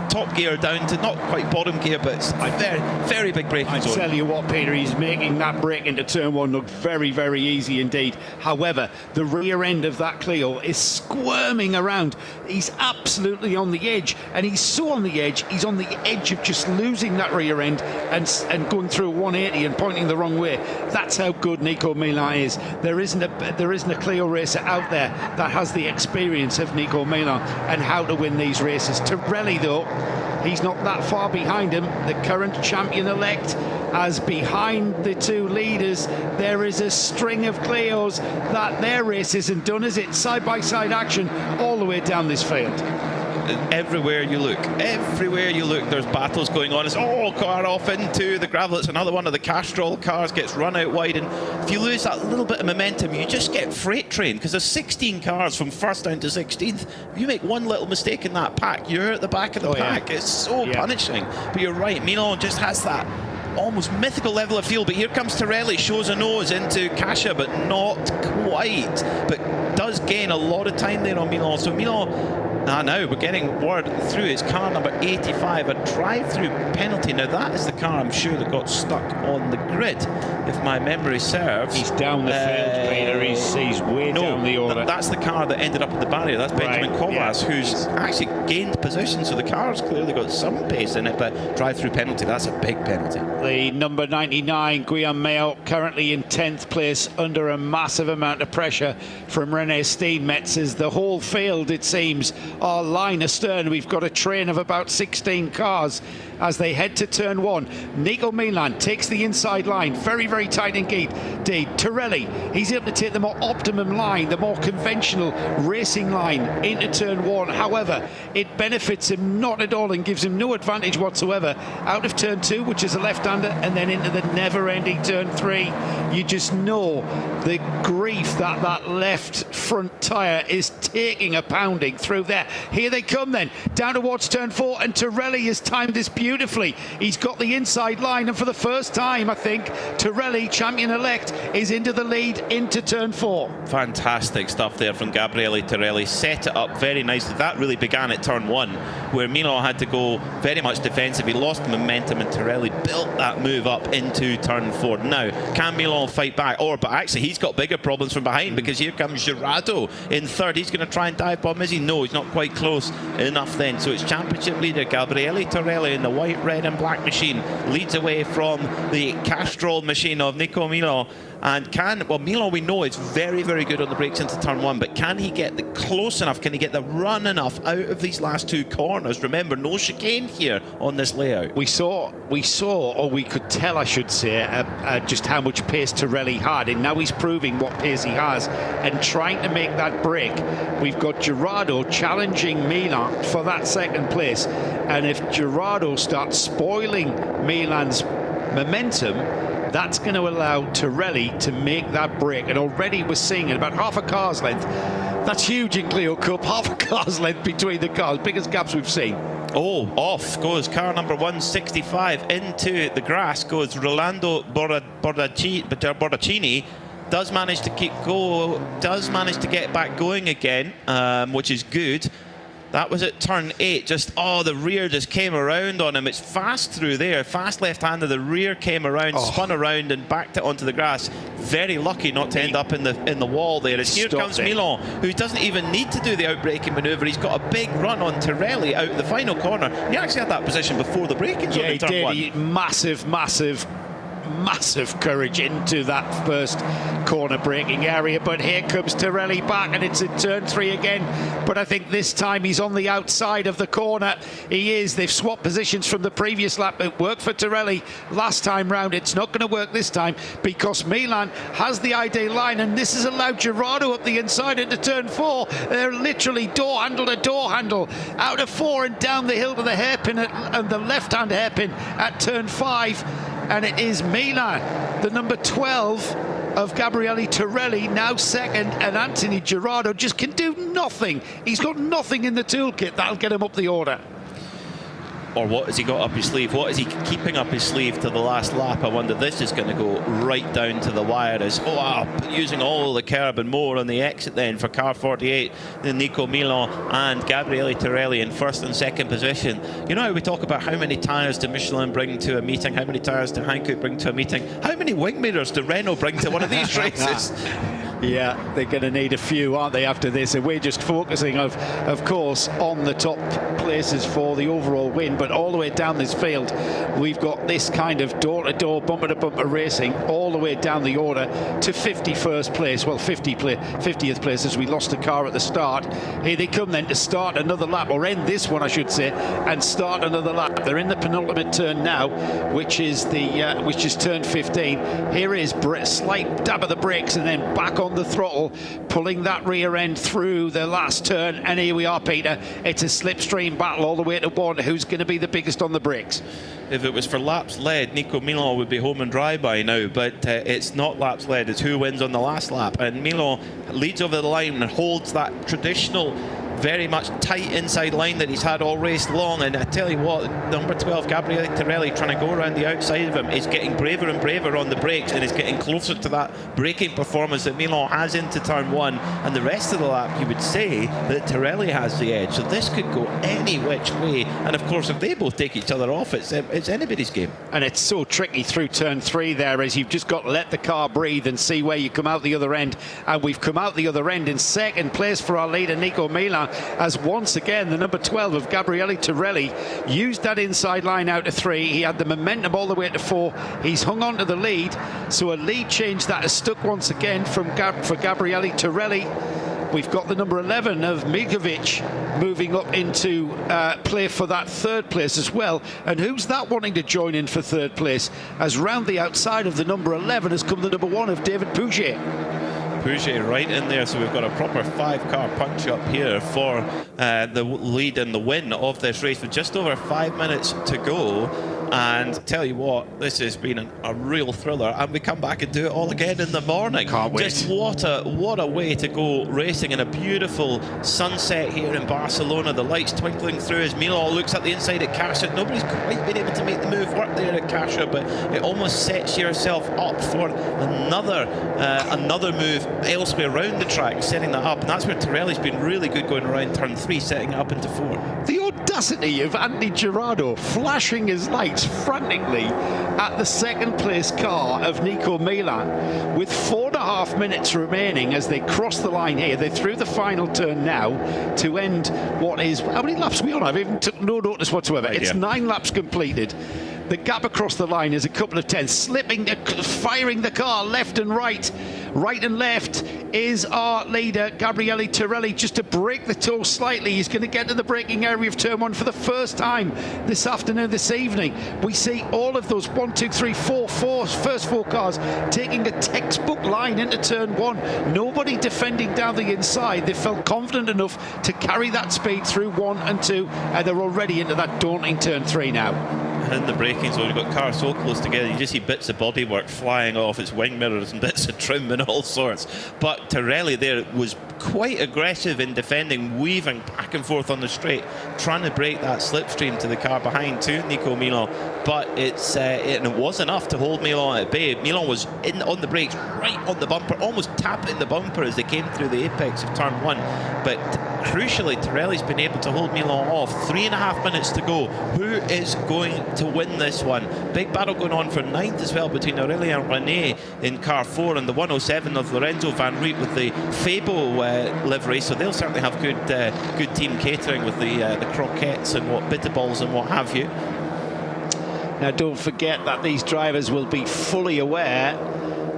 top gear down to not quite bottom gear, but it's a very, very big braking zone. I tell you what, Peter, he's making that brake into turn one look very, very easy indeed. However, the rear end of that Clio is squirming around. He's absolutely on the edge, and he's so on the edge, he's on the edge of just losing that rear end and going through 180 and pointing the wrong way. That's how good Nico Milan is. There isn't a Clio racer out there that has the experience of Nico Milan and how to win these races. Torelli, though, he's not that far behind him. The current champion-elect, as behind the two leaders, there is a string of Clios that their race isn't done, is it? Side-by-side action all the way down this field. Everywhere you look, there's battles going on. It's all car off into the gravel. It's another one of the Castrol cars gets run out wide, and if you lose that little bit of momentum, you just get freight train, because there's 16 cars from first down to 16th. If you make one little mistake in that pack, you're at the back of the pack. Yeah. It's so punishing. But you're right, Milan just has that almost mythical level of feel. But here comes Torelli, shows a nose into Kasia, but not quite, but does gain a lot of time there on Milan. So Milan, now we're getting word through, it's car number 85, a drive-through penalty. Now that is the car, I'm sure, that got stuck on the grid, if my memory serves. He's down the field, Peter. He's way down the order. That's the car that ended up at the barrier. That's Benjamin Kovas, who's actually gained position, so the car's clearly got some pace in it, but drive-through penalty, that's a big penalty. The number 99, Guillaume Mayo, currently in 10th place under a massive amount of pressure from René Steenmetz, as the whole field, it seems, are line astern. We've got a train of about 16 cars as they head to turn one. Nico Milan takes the inside line, very, very tight indeed. Torelli, he's able to take the more optimum line, the more conventional racing line into turn one. However, it benefits him not at all and gives him no advantage whatsoever out of turn two, which is a left-hander, and then into the never-ending turn three. You just know the grief that left front tyre is taking a pounding through there. Here they come then, down towards turn four, and Torelli has timed this beautifully. He's got the inside line, and for the first time, I think, Torelli, champion-elect, is into the lead into turn four. Fantastic stuff there from Gabriele Torelli. Set it up very nicely. That really began at turn one, where Milan had to go very much defensive. He lost momentum, and Torelli built that move up into turn four. Now, can Milan fight back? But actually, he's got bigger problems from behind, because here comes Gerardo in third. He's going to try and dive bomb. Is he? No, he's not quite close enough then. So it's championship leader Gabriele Torelli in the white, red and black machine, leads away from the Castrol machine of Nico Milan. And Milan, we know, is very, very good on the brakes into turn one, but can he get the close enough? Can he get the run enough out of these last two corners? Remember, no chicane here on this layout. We saw, or we could tell, I should say, just how much pace Torelli had, and now he's proving what pace he has and trying to make that break. We've got Gerardo challenging Milan for that second place, and if Gerardo starts spoiling Milan's momentum, that's going to allow Torelli to make that break. And already we're seeing it about half a car's length. That's huge in Clio Cup, half a car's length between the cars, biggest gaps we've seen. Off goes car number 165 into the grass, goes Rolando Borracini. Does manage to get back going again, which is good. That was at turn 8. The rear just came around on him. It's fast through there. Fast left-hander. The rear came around, spun around and backed it onto the grass. Very lucky not to end up in the wall there. As here comes Milan, who doesn't even need to do the outbraking manoeuvre. He's got a big run on Torelli out the final corner. He actually had that position before the braking zone in turn one. Massive courage into that first corner braking area, but here comes Torelli back, and it's in turn 3 again, but I think this time he's on the outside of the corner. They've swapped positions from the previous lap. It worked for Torelli last time round. It's not going to work this time, because Milan has the ID line, and this has allowed Gerardo up the inside into turn 4. They're literally door handle to door handle out of 4 and down the hill to the hairpin and the left-hand hairpin at turn 5. And it is Milan, the number 12 of Gabriele Torelli, now second, and Anthony Gerardo just can do nothing. He's got nothing in the toolkit that'll get him up the order. Or what has he got up his sleeve? What is he keeping up his sleeve to the last lap? I wonder. This is going to go right down to the wire as using all the curb and more on the exit then for car 48. Then Nico Milan and Gabriele Torelli in first and second position. You know how we talk about how many tyres do Michelin bring to a meeting, how many tyres do Hankook bring to a meeting, how many wing mirrors do Renault bring to one of these races? Yeah, they're going to need a few, aren't they, after this? And we're just focusing, of course, on the top places for the overall win. But all the way down this field, we've got this kind of door-to-door, bumper-to-bumper racing all the way down the order to 51st place. Well, 50th place, as we lost a car at the start. Here they come then to start another lap, or end this one, I should say, and start another lap. They're in the penultimate turn now, which is turn 15. Here is slight dab of the brakes and then back on the throttle, pulling that rear end through the last turn. And here we are, Peter. It's a slipstream battle all the way to one. Who's going to be the biggest on the brakes? If it was for laps led, Nico Milan would be home and dry by now, but it's not laps led, it's who wins on the last lap. And Milan leads over the line and holds that traditional very much tight inside line that he's had all race long. And I tell you what, number 12 Gabriele Torelli, trying to go around the outside of him, is getting braver and braver on the brakes and is getting closer to that braking performance that Milan has into turn one. And the rest of the lap, you would say that Torelli has the edge, so this could go any which way. And of course, if they both take each other off, it's anybody's game. And it's so tricky through turn three there, as you've just got to let the car breathe and see where you come out the other end. And we've come out the other end in second place for our leader Nico Milan, as once again the number 12 of Gabriele Torelli used that inside line out to 3. He had the momentum all the way to 4. He's hung on to the lead, so a lead change that has stuck once again for Gabriele Torelli. We've got the number 11 of Migovic moving up into play for that third place as well. And who's that wanting to join in for third place? As round the outside of the number 11 has come the number 1 of David Pouget. Pouget right in there, so we've got a proper 5-car punch up here for the lead and the win of this race with just over 5 minutes to go. And tell you what, this has been a real thriller, and we come back and do it all again in the morning. Can't wait. Just what a way to go racing in a beautiful sunset here in Barcelona. The lights twinkling through as Milan looks at the inside at Kasha. Nobody's quite been able to make the move work there at Kasha, but it almost sets yourself up for another move elsewhere around the track, setting that up. And that's where Torelli's been really good, going around turn 3, setting it up into 4. The audacity of Andy Girardo flashing his lights frantically at the second place car of Nico Milan with 4.5 minutes remaining as they cross the line here. They're through the final turn now to end what is, how many laps are we on? I've even took no notice whatsoever. It's 9 laps completed. The gap across the line is a couple of tenths, firing the car left and right. Right and left is our leader, Gabriele Torelli, just to break the toe slightly. He's going to get to the braking area of turn 1 for the first time this afternoon, this evening. We see all of those 1, 2, 3, 4, first 4 cars taking a textbook line into turn 1. Nobody defending down the inside. They felt confident enough to carry that speed through 1 and 2, and they're already into that daunting turn 3 now. In the braking zone, you've got cars so close together, you just see bits of bodywork flying off, its wing mirrors and bits of trim and all sorts. But Torelli there was quite aggressive in defending, weaving back and forth on the straight, trying to break that slipstream to the car behind to Nico Milan. But it was enough to hold Milan at bay. Milan was on the brakes, right on the bumper, almost tapping the bumper as they came through the apex of turn 1. But crucially, Torelli's been able to hold Milan off. 3.5 minutes to go. Who is going to win this one? Big battle going on for 9th as well between Aurelien René in car 4 and the 107 of Lorenzo Van Riet with the Fabo livery. So they'll certainly have good team catering with the croquettes and bitterballs and what have you. Now, don't forget that these drivers will be fully aware.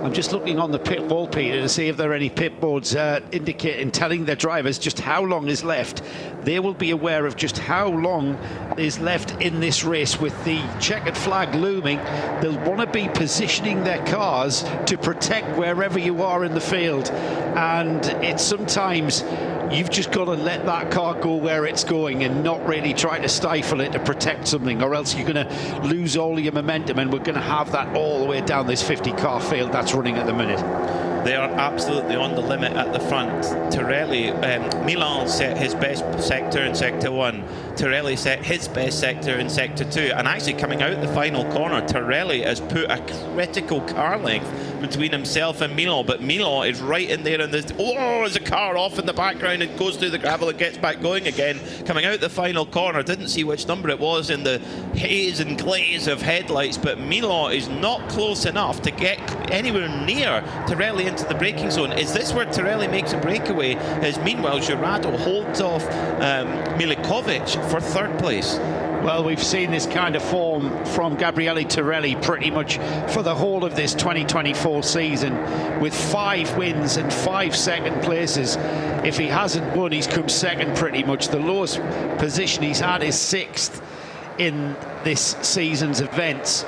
I'm just looking on the pit wall, Peter, to see if there are any pit boards telling their drivers just how long is left. They will be aware of just how long is left in this race with the checkered flag looming. They'll want to be positioning their cars to protect wherever you are in the field. And it's sometimes you've just got to let that car go where it's going and not really try to stifle it to protect something, or else you're going to lose all your momentum, and we're going to have that all the way down this 50-car field that's running at the minute. They are absolutely on the limit at the front. Torelli, Milan set his best sector in sector 1. Torelli set his best sector in sector 2. And actually coming out the final corner, Torelli has put a critical car length between himself and Milan, but Milan is right in there, and there's a car off in the background and goes through the gravel and gets back going again. Coming out the final corner, didn't see which number it was in the haze and glaze of headlights, but Milan is not close enough to get anywhere near Torelli into the braking zone. Is this where Torelli makes a breakaway? As meanwhile Girardo holds off Milikovic for third place. Well, we've seen this kind of form from Gabriele Torelli pretty much for the whole of this 2024 season, with 5 wins and 5 second places. If he hasn't won, he's come second pretty much. The lowest position he's had is 6th in this season's events.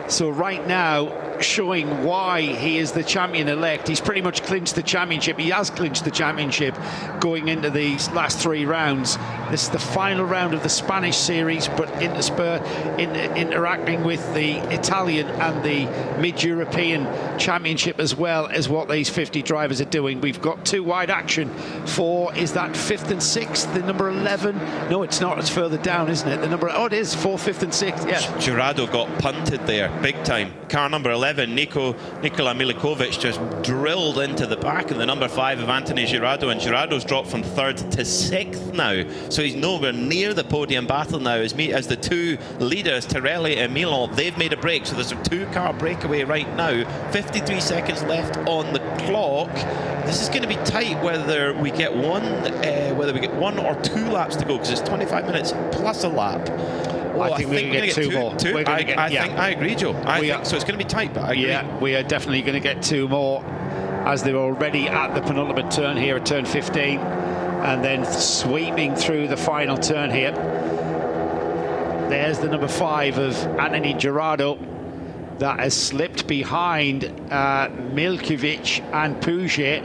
So right now, showing why he is the champion-elect. He's pretty much clinched the championship. He has clinched the championship going into these last 3 rounds. This is the final round of the Spanish series, but interacting with the Italian and the Mid-European Championship as well as what these 50 drivers are doing. We've got 2 wide action for, is that 5th and 6th, the number 11? No, it's not, it's further down, isn't it? The number, oh, it is, 4th, 5th and 6th, yeah. Girardo got punted there, big time. Car number 11, Nikola Milikovic, just drilled into the back of the number 5 of Anthony Girardo, and Girardo's dropped from 3rd to 6th now, so he's nowhere near the podium battle now. As the 2 leaders, Torelli and Milan, they've made a break, so there's a 2-car breakaway right now. 53 seconds left on the clock. This is going to be tight whether we get one or 2 laps to go, because it's 25 minutes plus a lap. I think we're going to get 2 more. I agree, Joe. I think so. It's going to be tight, but I agree. Yeah, we are definitely going to get 2 more, as they're already at the penultimate turn here at turn 15, and then sweeping through the final turn here. There's the number 5 of Anthony Girardo that has slipped behind Milkovic and Puget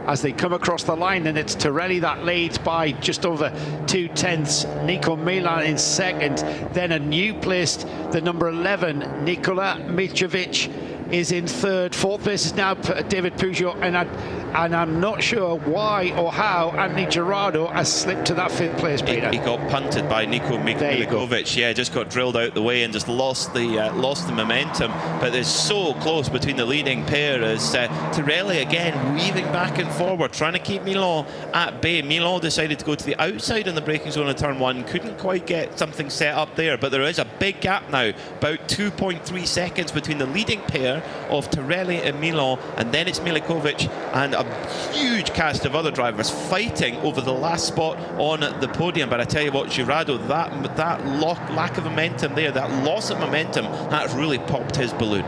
as they come across the line, and it's Torelli that leads by just over 2/10. Nico Milan in second, then a new placed, the number 11, Nikola Mitrovic, is in third. 4th place is now David Peugeot, and I'm not sure why or how Anthony Girardo has slipped to that 5th place, Peter. He got punted by Niko Milikovic. Yeah, just got drilled out the way and just lost the momentum. But they're so close between the leading pair as Torelli again weaving back and forward, trying to keep Milan at bay. Milan decided to go to the outside in the braking zone of turn 1. Couldn't quite get something set up there, but there is a big gap now, about 2.3 seconds between the leading pair of Torelli and Milan, and then it's Milikovic and a huge cast of other drivers fighting over the last spot on the podium. But I tell you what, Girardo, that lack of momentum there, that loss of momentum, that really popped his balloon.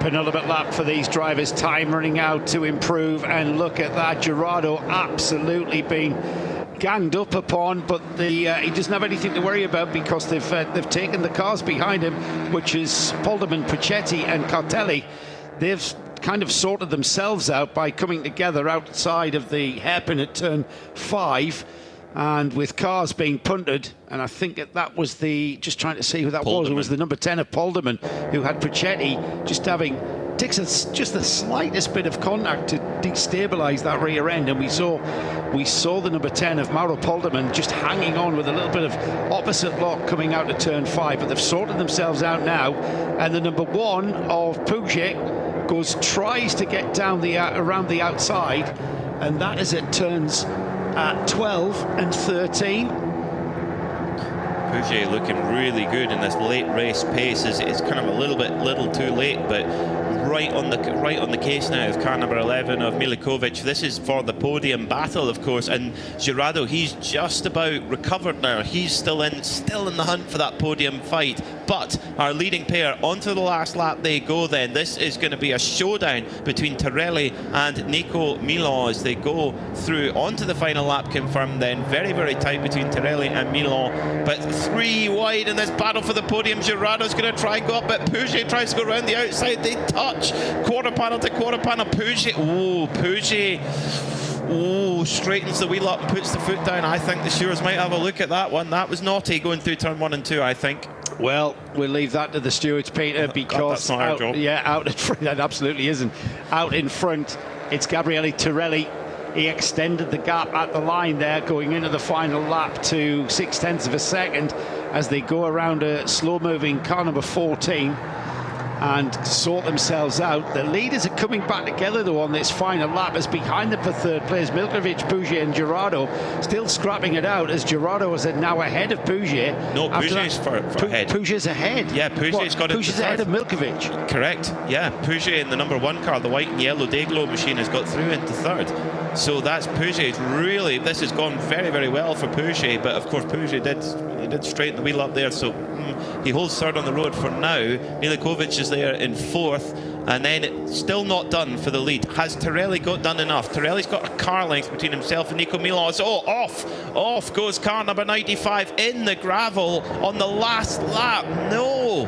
Penultimate lap for these drivers, time running out to improve, and look at that, Girardo absolutely been ganged up upon, but he doesn't have anything to worry about because they've taken the cars behind him, which is Podium, Puchetti and Cartelli. They've kind of sorted themselves out by coming together outside of the hairpin at turn 5, and with cars being punted, and I think that was just trying to see who that was. It was the number 10 of Podium, who had Puchetti just takes just the slightest bit of contact to destabilise that rear end, and we saw the number 10 of Mauro Podium just hanging on with a little bit of opposite lock coming out of turn 5, but they've sorted themselves out now, and the number 1 of Puget tries to get down around the outside, and that is at turns 12 and 13. Puget looking really good in this late race pace. It's kind of a little too late, but right on the case now of car number 11 of Milikovic. This is for the podium battle, of course, and Girardo, he's just about recovered now. He's still in the hunt for that podium fight. But our leading pair onto the last lap they go then. This is going to be a showdown between Torelli and Nico Milan as they go through onto the final lap confirmed then. Very, very tight between Torelli and Milan, but 3 wide in this battle for the podium. Girardo's going to try and go up, but Puget tries to go around the outside. They touch quarter panel to quarter panel. Puget straightens the wheel up and puts the foot down. I think the stewards might have a look at that one. That was naughty going through turn 1 and 2, I think. Well, we'll leave that to the stewards, Peter, because that's not our job. Out in front, that absolutely isn't. Out in front, It's Gabriele Torelli. He extended the gap at the line there, going into the final lap to 0.6 of a second as they go around a slow-moving car number 14 and sort themselves out. The leaders are coming back together though on this final lap, as behind them for third place, Milkovic, Pouget and Gerardo still scrapping it out, as Gerardo is now ahead of Pouget. No, Pouget's for ahead. Pouget's ahead? Yeah, Pouget's got it. Pouget's ahead of Milkovic. Correct, yeah. Pouget in the number 1 car, the white and yellow Dayglow machine, has got through into third. So that's Pouget's really, this has gone very, very well for Pouget, but of course Pouget did straighten the wheel up there, so he holds third on the road for now. Milikovic is there in fourth, and then it's still not done for the lead. Has Torelli got done enough? Torelli's got a car length between himself and Nico Milos. Oh, off goes car number 95 in the gravel on the last lap. No,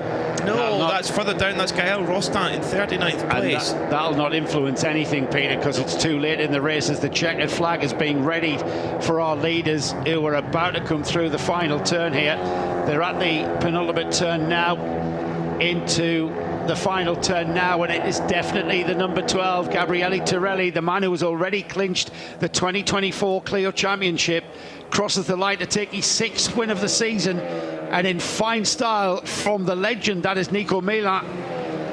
that's further down. That's Gael Rostant in 39th place. That'll not influence anything, Peter, because it's too late in the race, as the checkered flag is being readied for our leaders who are about to come through the final turn here. They're at the penultimate turn now, into the final turn now, and it is definitely the number 12, Gabriele Torelli, the man who has already clinched the 2024 Clio Championship, crosses the line to take his 6th win of the season, and in fine style from the legend that is Nico Milan.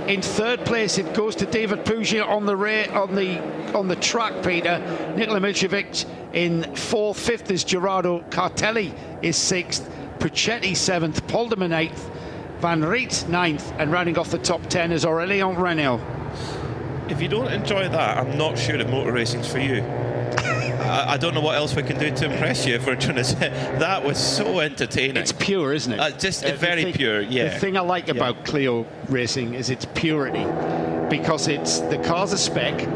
In third place it goes to David Pouget on the track, Peter. Nikola Milcevic in fourth. Fifth is Gerardo Cartelli is 6th. Puccetti 7th. Polderman 8th. Van Riet 9th, and rounding off the top 10 is Aurélien Renault. If you don't enjoy that, I'm not sure that motor racing's for you. I don't know what else we can do to impress you, if we're trying to say. That was so entertaining. It's pure, isn't it? Just very pure, yeah. The thing I like about Clio racing is its purity, because it's the cars are spec,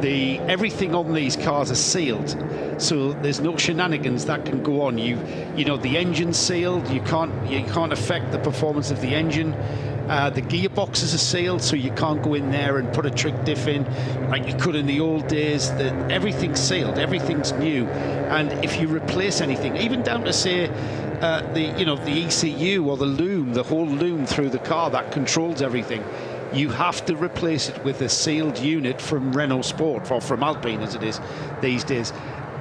everything on these cars are sealed, so there's no shenanigans that can go on. You know the engine's sealed. You can't affect the performance of the engine. The gearboxes are sealed, so you can't go in there and put a trick diff in like you could in the old days. Everything's sealed, everything's new, and if you replace anything, even down to say the ECU or the loom, the whole loom through the car that controls everything, you have to replace it with a sealed unit from Renault Sport, or from Alpine as it is these days.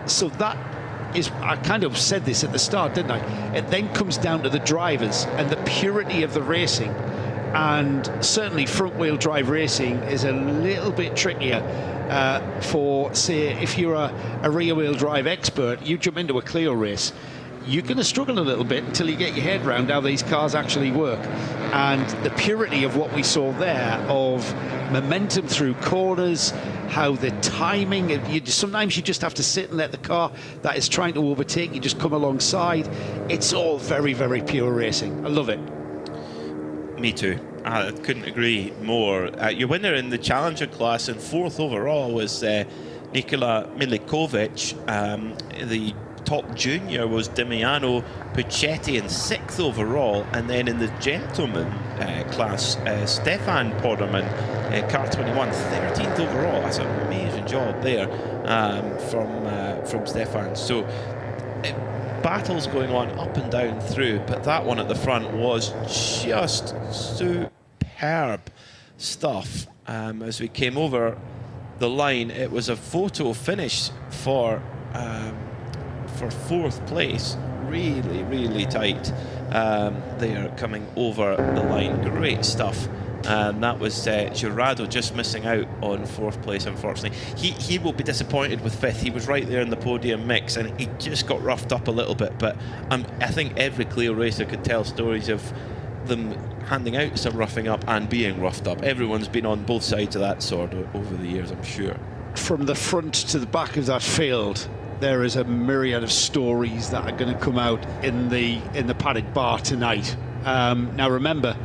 So that is, I kind of said this at the start, didn't I? It then comes down to the drivers and the purity of the racing. And certainly front-wheel drive racing is a little bit trickier for, say, if you're a rear-wheel drive expert, you jump into a Clio race, you're going to struggle a little bit until you get your head around how these cars actually work. And the purity of what we saw there, of momentum through corners, how the timing, sometimes you just have to sit and let the car that is trying to overtake you just come alongside. It's all very, very pure racing. I love it. Me too. I couldn't agree more. Your winner in the Challenger class and 4th overall was Nikola Milikovic. The top junior was Damiano Puccetti in 6th overall, and then in the gentleman class, Stefan Podium, car 21, 13th overall. That's an amazing job there from Stefan. So battles going on up and down through, but that one at the front was just superb stuff. As we came over the line, it was a photo finish for 4th place. Really, really tight. They are coming over the line. Great stuff. And that was Gerardo just missing out on 4th place, unfortunately. He will be disappointed with 5th. He was right there in the podium mix, and he just got roughed up a little bit. But I think every Clio racer could tell stories of them handing out some roughing up and being roughed up. Everyone's been on both sides of that sword over the years, I'm sure. From the front to the back of that field, there is a myriad of stories that are going to come out in the padded bar tonight. Now remember,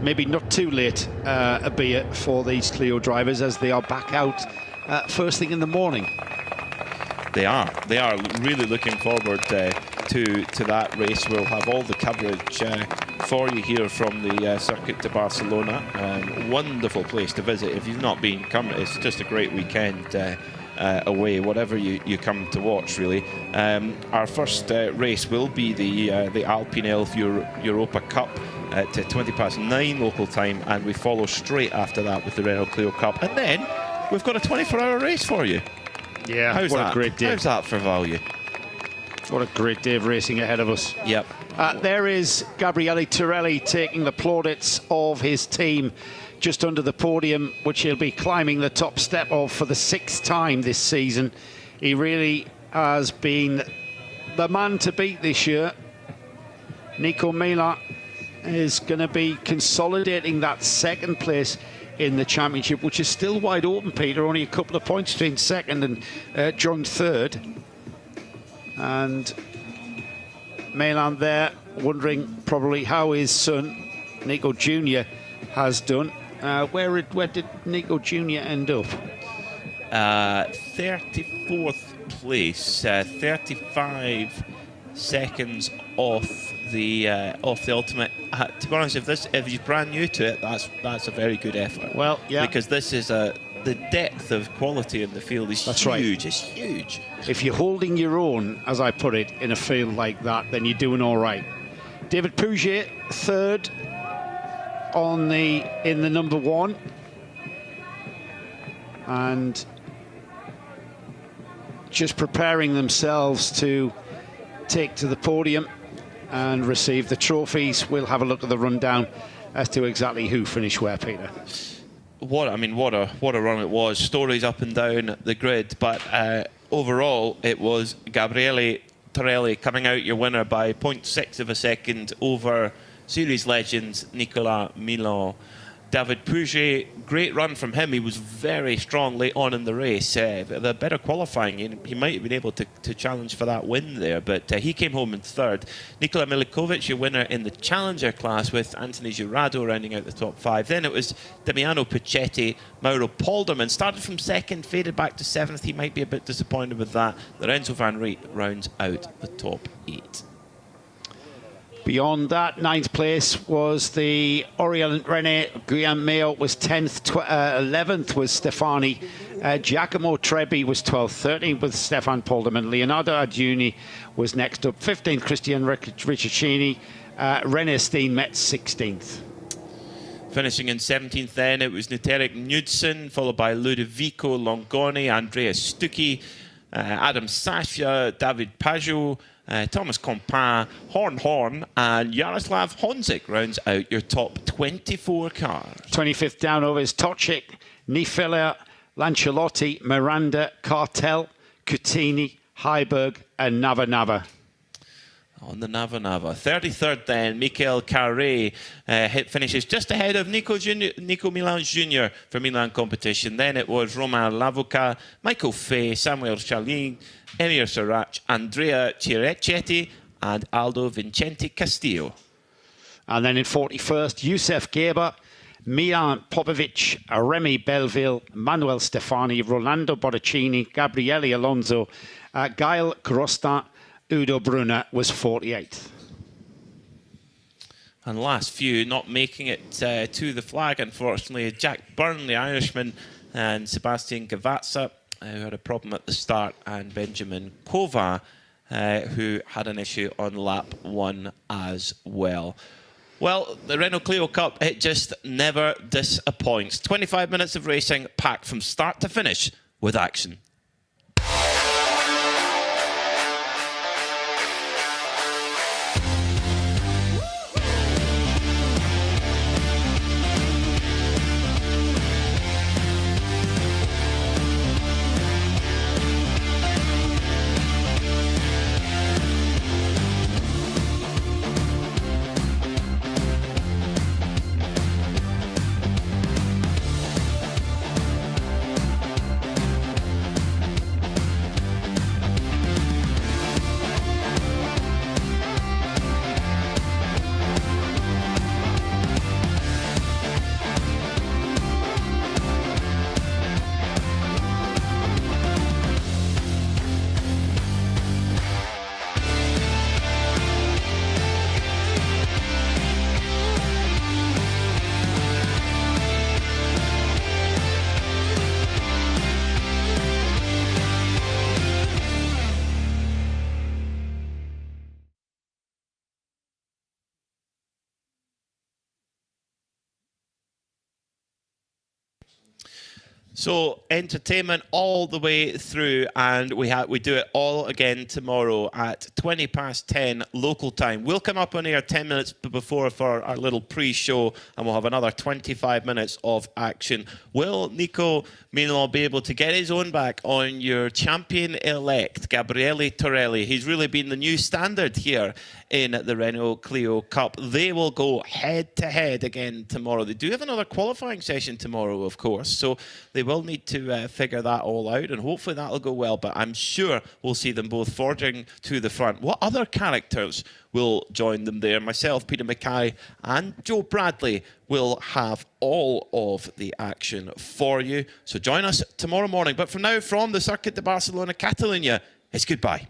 maybe not too late a beer for these Clio drivers, as they are back out first thing in the morning. They are really looking forward to that race. We'll have all the coverage for you here from the Circuit de Barcelona. Wonderful place to visit. If you've not been, come. It's just a great weekend away, whatever you come to watch, really. Our first race will be the Alpine Elf Europa Cup at 9 local time, and we follow straight after that with the Renault Clio Cup, and then we've got a 24-hour race for you. Yeah, How's what that? a great day. How's that for value? What a great day of racing ahead of us. Yep. There is Gabriele Torelli taking the plaudits of his team just under the podium, which he'll be climbing the top step of for the 6th time this season. He really has been the man to beat this year. Nico Mila is going to be consolidating that 2nd place in the championship, which is still wide open, Peter. Only a couple of points between 2nd and joint 3rd. And Milan there wondering probably how his son Nico Jr. has done. Where did Nico Jr. end up? 34th place, 35 seconds off the ultimate. To be honest, if he's brand new to it, that's a very good effort. Well, yeah, because this is the depth of quality in the field is that's huge. Right. It's huge. If you're holding your own, as I put it, in a field like that, then you're doing all right. David Pouget, 3rd in the number 1, and just preparing themselves to take to the podium and receive the trophies. We'll have a look at the rundown as to exactly who finished where, Peter. What a run it was. Stories up and down the grid, but overall it was Gabriele Torelli coming out your winner by 0.6 of a second over series legends Nicolas Milan. David Pouget, great run from him. He was very strong late on in the race. The better qualifying, he might have been able to challenge for that win there, but he came home in 3rd. Nikola Milikovic, your winner in the Challenger class, with Anthony Girardo rounding out the top 5. Then it was Damiano Pichetti, Mauro Polderman. Started from 2nd, faded back to 7th. He might be a bit disappointed with that. Lorenzo Van Riet rounds out the top 8. Beyond that, 9th place was the Orient René. Guillaume Mayo was 10th. 11th was Stefani. Giacomo Trebbi was 12th. 13th was Stefan Polderman. Leonardo Adjuni was next up. 15th, Christian Ricciccini. René Steenmetz, 16th. Finishing in 17th then, it was Nuterik Knudsen, followed by Ludovico Longoni, Andreas Stucki, Adam Safia, David Pajot, Thomas Compin, Horn, and Jaroslav Honzik rounds out your top 24 cars. 25th down over is Točić, Niefeler, Lanciolotti, Miranda, Cartel, Cutini, Heiberg, and Nava. On the Nava. 33rd then, Michael Carré finishes just ahead of Nico Milan Jr. for Milan competition. Then it was Romain Lavoca, Michael Fay, Samuel Chalin, Emir Sarac, Andrea Chirechetti, and Aldo Vincenti Castillo. And then in 41st, Youssef Geber, Milan Popovic, Remy Belleville, Manuel Stefani, Rolando Bottocini, Gabriele Alonso, Gael Grostat, Udo Brunner was 48th. And last few not making it to the flag, unfortunately. Jack Byrne, the Irishman, and Sebastian Gavazza, who had a problem at the start, and Benjamin Kova, who had an issue on lap 1 as well. Well, the Renault Clio Cup, it just never disappoints. 25 minutes of racing packed from start to finish with action. So entertainment all the way through, and we do it all again tomorrow at 10:20 local time. We'll come up on air 10 minutes before for our little pre-show, and we'll have another 25 minutes of action. Will Nico meanwhile be able to get his own back on your champion-elect, Gabriele Torelli? He's really been the new standard here in the Renault Clio Cup. They will go head-to-head again tomorrow. They do have another qualifying session tomorrow, of course, so they will need to figure that all out, and hopefully that'll go well, but I'm sure we'll see them both forging to the front. What other characters will join them there? Myself, Peter Mackay, and Joe Bradley will have all of the action for you. So join us tomorrow morning. But for now, from the Circuit de Barcelona-Catalunya, it's goodbye.